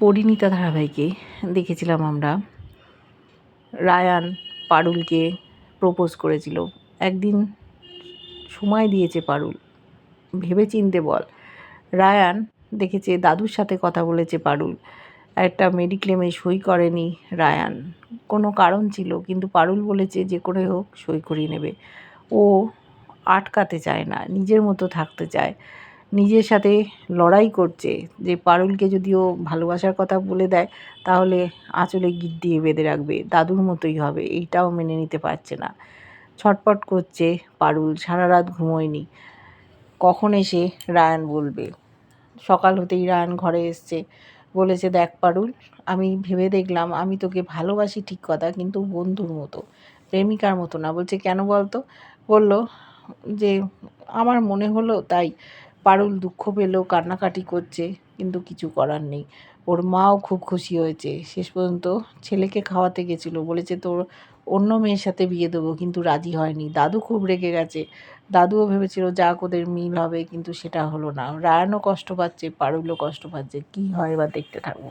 পরিণীতা ধারাবাহিকে দেখেছিলাম আমরা রায়ান পারুলকে প্রপোজ করেছিল। একদিন সময় দিয়েছে পারুল, ভেবেচিন্তে বল। রায়ান দেখেছে দাদুর সাথে কথা বলেছে পারুল, একটা মেডিক্লেমে সই করেনি রায়ান, কোনো কারণ ছিল, কিন্তু পারুল বলেছে যে করে হোক সই করিয়ে নেবে। ও আটকাতে চায় না, নিজের মতো থাকতে চায়, নিজের সাথে লড়াই করছে যে পারুলকে যদি ও ভালোবাসার কথা বলে দেয় তাহলে আঁচলে গিট দিয়ে বেঁধে রাখবে, দাদুর মতোই হবে। এইটাও মেনে নিতে পারছে না, ছটপট করছে পারুল, সারা রাত ঘুমোয়নি, কখন এসে রায়ান বলবে। সকাল হতেই রায়ান ঘরে এসছে, বলেছে দেখ পারুল, আমি ভেবে দেখলাম আমি তোকে ভালোবাসি ঠিক কথা, কিন্তু বন্ধুর মতো, প্রেমিকার মতো না। বলছে কেন বলতো? বলল যে আমার মনে হলো তাই। পারুল দুঃখ পেল, কান্নাকাটি করছে, কিন্তু কিছু করার নেই। ওর মাও খুব খুশি হয়েছে, শেষ পর্যন্ত ছেলেকে খাওয়াতে গেছিলো, বলেছে তোর অন্য মেয়ের সাথে বিয়ে দেবো, কিন্তু রাজি হয়নি। দাদু খুব রেগে গেছে, দাদুও ভেবেছিল যাক ওদের মিল হবে, কিন্তু সেটা হলো না। রায়ানও কষ্ট পাচ্ছে, পারুলও কষ্ট পাচ্ছে, কী হয় এবার দেখতে থাকবো।